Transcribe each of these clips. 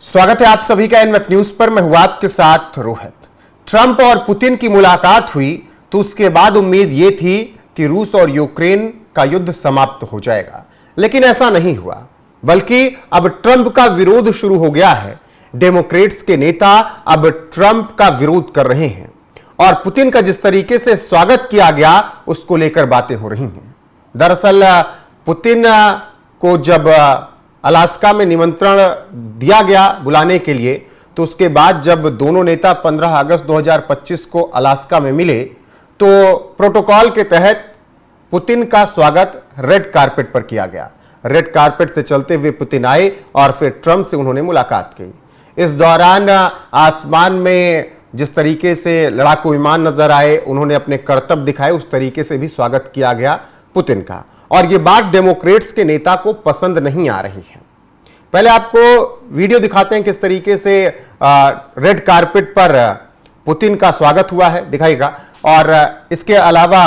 स्वागत है आप सभी का एनएफ न्यूज पर। मैं हूं आपके साथ रोहित। ट्रंप और पुतिन की मुलाकात हुई तो उसके बाद उम्मीद यह थी कि रूस और यूक्रेन का युद्ध समाप्त हो जाएगा, लेकिन ऐसा नहीं हुआ, बल्कि अब ट्रंप का विरोध शुरू हो गया है। डेमोक्रेट्स के नेता अब ट्रंप का विरोध कर रहे हैं और पुतिन का जिस तरीके से स्वागत किया गया उसको लेकर बातें हो रही हैं। दरअसल पुतिन को जब अलास्का में निमंत्रण दिया गया बुलाने के लिए, तो उसके बाद जब दोनों नेता 15 अगस्त 2025 को अलास्का में मिले तो प्रोटोकॉल के तहत पुतिन का स्वागत रेड कारपेट पर किया गया। रेड कारपेट से चलते हुए पुतिन आए और फिर ट्रंप से उन्होंने मुलाकात की। इस दौरान आसमान में जिस तरीके से लड़ाकू विमान नजर आए, उन्होंने अपने करतब दिखाए, उस तरीके से भी स्वागत किया गया पुतिन का। और यह बात डेमोक्रेट्स के नेता को पसंद नहीं आ रही है। पहले आपको वीडियो दिखाते हैं किस तरीके से रेड कारपेट पर पुतिन का स्वागत हुआ है, दिखाएगा। और इसके अलावा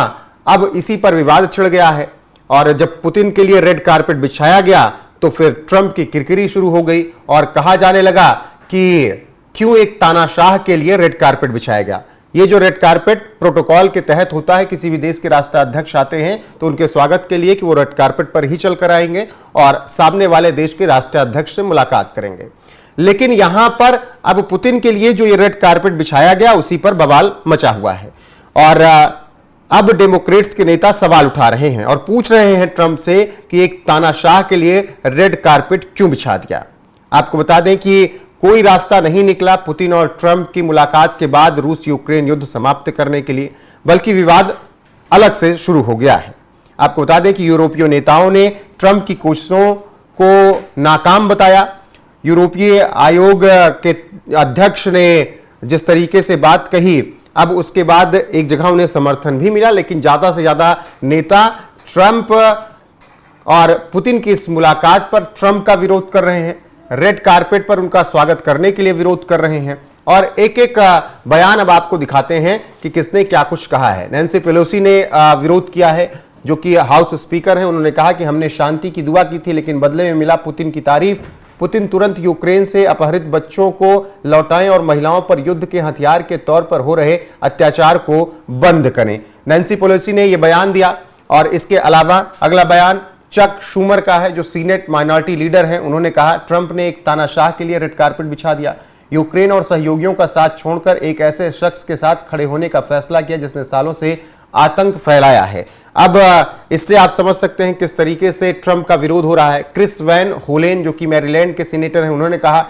अब इसी पर विवाद छिड़ गया है और जब पुतिन के लिए रेड कारपेट बिछाया गया तो फिर ट्रंप की किरकिरी शुरू हो गई और कहा जाने लगा कि क्यों एक तानाशाह के लिए रेड कारपेट बिछाया गया। ये जो रेड कारपेट प्रोटोकॉल के तहत होता है, किसी भी देश के राष्ट्राध्यक्ष आते हैं तो उनके स्वागत के लिए कि वो रेड कारपेट पर ही चल कर आएंगे और सामने वाले देश के राष्ट्राध्यक्ष से मुलाकात करेंगे। लेकिन यहां पर अब पुतिन के लिए जो ये रेड कारपेट बिछाया गया उसी पर बवाल मचा हुआ है और अब डेमोक्रेट्स के नेता सवाल उठा रहे हैं और पूछ रहे हैं ट्रंप से कि एक तानाशाह के लिए रेड कारपेट क्यों बिछा दिया। आपको बता दें कि कोई रास्ता नहीं निकला पुतिन और ट्रंप की मुलाकात के बाद रूस यूक्रेन युद्ध समाप्त करने के लिए, बल्कि विवाद अलग से शुरू हो गया है। आपको बता दें कि यूरोपीय नेताओं ने ट्रंप की कोशिशों को नाकाम बताया। यूरोपीय आयोग के अध्यक्ष ने जिस तरीके से बात कही, अब उसके बाद एक जगह उन्हें समर्थन भी मिला, लेकिन ज्यादा से ज्यादा नेता ट्रंप और पुतिन की इस मुलाकात पर ट्रंप का विरोध कर रहे हैं। रेड कारपेट पर उनका स्वागत करने के लिए विरोध कर रहे हैं और एक एक बयान अब आपको दिखाते हैं कि किसने क्या कुछ कहा है। नैन्सी पेलोसी ने विरोध किया है, जो कि हाउस स्पीकर हैं। उन्होंने कहा कि हमने शांति की दुआ की थी लेकिन बदले में मिला पुतिन की तारीफ। पुतिन तुरंत यूक्रेन से अपहरित बच्चों को लौटाएं और महिलाओं पर युद्ध के हथियार के तौर पर हो रहे अत्याचार को बंद करें। नैन्सी पेलोसी ने यह बयान दिया। और इसके अलावा अगला बयान चक शूमर का है, जो सीनेट माइनॉरिटी लीडर हैं। उन्होंने कहा ट्रंप ने एक तानाशाह के लिए रेड कारपेट बिछा दिया, यूक्रेन और सहयोगियों का साथ छोड़कर एक ऐसे शख्स के साथ खड़े होने का फैसला किया जिसने सालों से आतंक फैलाया है। अब इससे आप समझ सकते हैं किस तरीके से ट्रंप का विरोध हो रहा है। क्रिस वैन होलेन, जो कि मैरीलैंड के सीनेटर हैं, उन्होंने कहा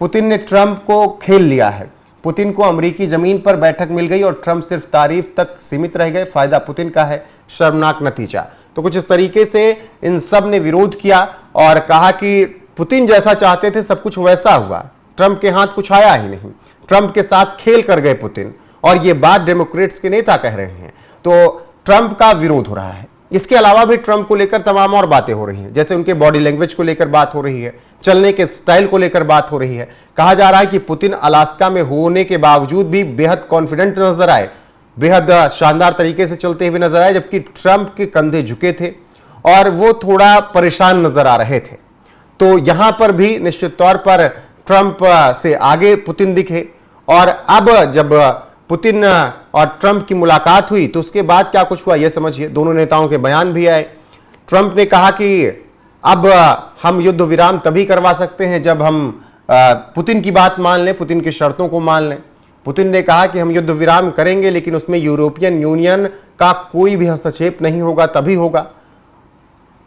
पुतिन ने ट्रंप को खेल लिया है। पुतिन को अमेरिकी जमीन पर बैठक मिल गई और ट्रंप सिर्फ तारीफ तक सीमित रह गए। फायदा पुतिन का है, शर्मनाक नतीजा। तो कुछ इस तरीके से इन सब ने विरोध किया और कहा कि पुतिन जैसा चाहते थे सब कुछ वैसा हुआ, ट्रंप के हाथ कुछ आया ही नहीं, ट्रंप के साथ खेल कर गए पुतिन। और ये बात डेमोक्रेट्स के नेता कह रहे हैं। तो ट्रंप का विरोध हो रहा है। इसके अलावा भी ट्रंप को लेकर तमाम और बातें हो रही हैं, जैसे उनके बॉडी लैंग्वेज को लेकर बात हो रही है, चलने के स्टाइल को लेकर बात हो रही है। कहा जा रहा है कि पुतिन अलास्का में होने के बावजूद भी बेहद कॉन्फिडेंट नजर आए, बेहद शानदार तरीके से चलते हुए नजर आए, जबकि ट्रंप के कंधे झुके थे और वो थोड़ा परेशान नजर आ रहे थे। तो यहां पर भी निश्चित तौर पर ट्रंप से आगे पुतिन दिखे। और अब जब पुतिन और ट्रंप की मुलाकात हुई तो उसके बाद क्या कुछ हुआ यह समझिए। दोनों नेताओं के बयान भी आए। ट्रंप ने कहा कि अब हम युद्ध विराम तभी करवा सकते हैं जब हम पुतिन की बात मान लें, पुतिन की शर्तों को मान लें। पुतिन ने कहा कि हम युद्ध विराम करेंगे लेकिन उसमें यूरोपियन यूनियन का कोई भी हस्तक्षेप नहीं होगा, तभी होगा।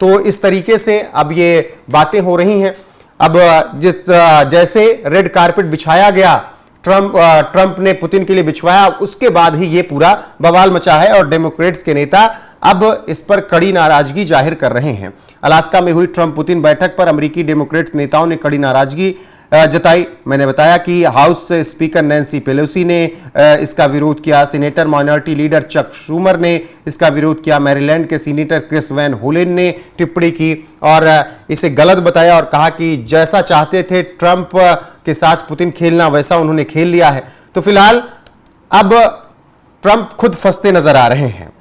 तो इस तरीके से अब ये बातें हो रही हैं। अब जैसे रेड कारपेट बिछाया गया, ट्रंप ने पुतिन के लिए बिछवाया, उसके बाद ही ये पूरा बवाल मचा है और डेमोक्रेट्स के नेता अब इस पर कड़ी नाराजगी जाहिर कर रहे हैं। अलास्का में हुई ट्रंप पुतिन बैठक पर अमेरिकी डेमोक्रेट्स नेताओं ने कड़ी नाराजगी जताई। मैंने बताया कि हाउस स्पीकर नैन्सी पेलोसी ने इसका विरोध किया, senator minority leader Chuck Schumer ने इसका विरोध किया, मैरीलैंड के सीनेटर क्रिस वैन होलेन ने टिप्पणी की और इसे गलत बताया और कहा कि जैसा चाहते थे ट्रंप के साथ पुतिन खेलना, वैसा उन्होंने खेल लिया है। तो फिलहाल अब ट्रंप खुद फंसते नजर आ रहे हैं।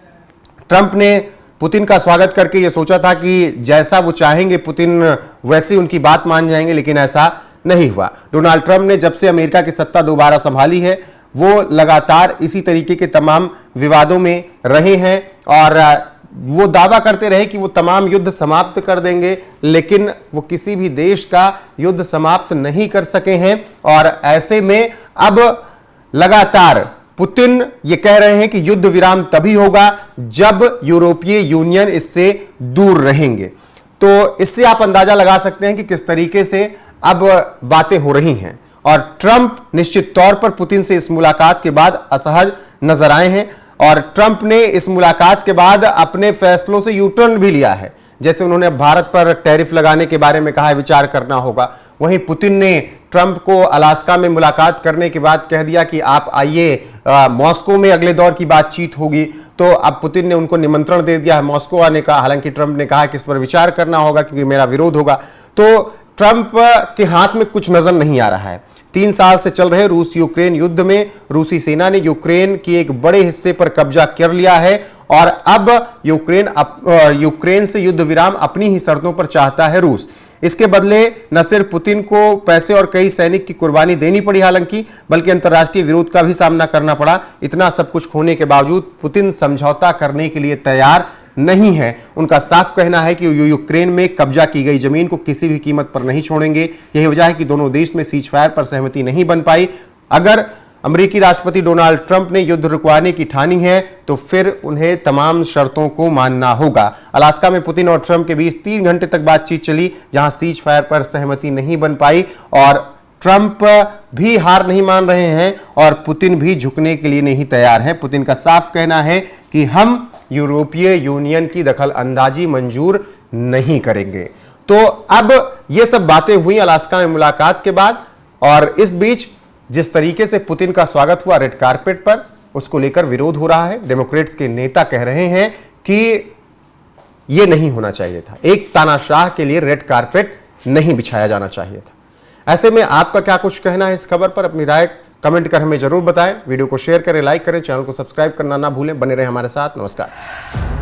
ट्रंप ने पुतिन का स्वागत करके ये सोचा था कि जैसा वो चाहेंगे पुतिन वैसे उनकी बात मान जाएंगे, लेकिन ऐसा नहीं हुआ। डोनाल्ड ट्रंप ने जब से अमेरिका की सत्ता दोबारा संभाली है वो लगातार इसी तरीके के तमाम विवादों में रहे हैं और वो दावा करते रहे कि वो तमाम युद्ध समाप्त कर देंगे, लेकिन वो किसी भी देश का युद्ध समाप्त नहीं कर सके हैं। और ऐसे में अब लगातार पुतिन ये कह रहे हैं कि युद्ध विराम तभी होगा जब यूरोपीय यूनियन इससे दूर रहेंगे। तो इससे आप अंदाजा लगा सकते हैं कि किस तरीके से अब बातें हो रही हैं। और ट्रंप निश्चित तौर पर पुतिन से इस मुलाकात के बाद असहज नजर आए हैं और ट्रंप ने इस मुलाकात के बाद अपने फैसलों से यू टर्न भी लिया है। जैसे उन्होंने भारत पर टैरिफ लगाने के बारे में कहा है विचार करना होगा, वहीं पुतिन ने ट्रंप को अलास्का में मुलाकात करने के बाद कह दिया कि आप आइए, मॉस्को में अगले दौर की बातचीत होगी। तो अब पुतिन ने उनको निमंत्रण दे दिया है मॉस्को आने का। हालांकि ट्रंप ने कहा कि इस पर विचार करना होगा क्योंकि मेरा विरोध होगा। तो ट्रंप के हाथ में कुछ नजर नहीं आ रहा है। 3 साल से चल रहे रूस यूक्रेन युद्ध में रूसी सेना ने यूक्रेन के एक बड़े हिस्से पर कब्जा कर लिया है और अब यूक्रेन से युद्ध विराम अपनी ही शर्तों पर चाहता है रूस। इसके बदले न सिर्फ पुतिन को पैसे और कई सैनिक की कुर्बानी देनी पड़ी हालांकि, बल्कि अंतर्राष्ट्रीय विरोध का भी सामना करना पड़ा। इतना सब कुछ होने के बावजूद पुतिन समझौता करने के लिए तैयार नहीं है। उनका साफ कहना है कि यूक्रेन में कब्जा की गई जमीन को किसी भी कीमत पर नहीं छोड़ेंगे। यही वजह है कि दोनों देश में सीज फायर पर सहमति नहीं बन पाई। अगर अमेरिकी राष्ट्रपति डोनाल्ड ट्रंप ने युद्ध रुकवाने की ठानी है तो फिर उन्हें तमाम शर्तों को मानना होगा। अलास्का में पुतिन और ट्रंप के बीच 3 घंटे तक बातचीत चली, जहां सीज फायर पर सहमति नहीं बन पाई और ट्रंप भी हार नहीं मान रहे हैं और पुतिन भी झुकने के लिए नहीं तैयार हैं। पुतिन का साफ कहना है कि हम यूरोपीय यूनियन की दखल अंदाजी मंजूर नहीं करेंगे। तो अब ये सब बातें हुई अलास्का में मुलाकात के बाद और इस बीच जिस तरीके से पुतिन का स्वागत हुआ रेड कारपेट पर, उसको लेकर विरोध हो रहा है। डेमोक्रेट्स के नेता कह रहे हैं कि यह नहीं होना चाहिए था, एक तानाशाह के लिए रेड कारपेट नहीं बिछाया जाना चाहिए था। ऐसे में आपका क्या कुछ कहना है इस खबर पर? अपनी राय कमेंट कर हमें जरूर बताएं। वीडियो को शेयर करें, लाइक करें, चैनल को सब्सक्राइब करना ना भूलें। बने रहे हमारे साथ। नमस्कार।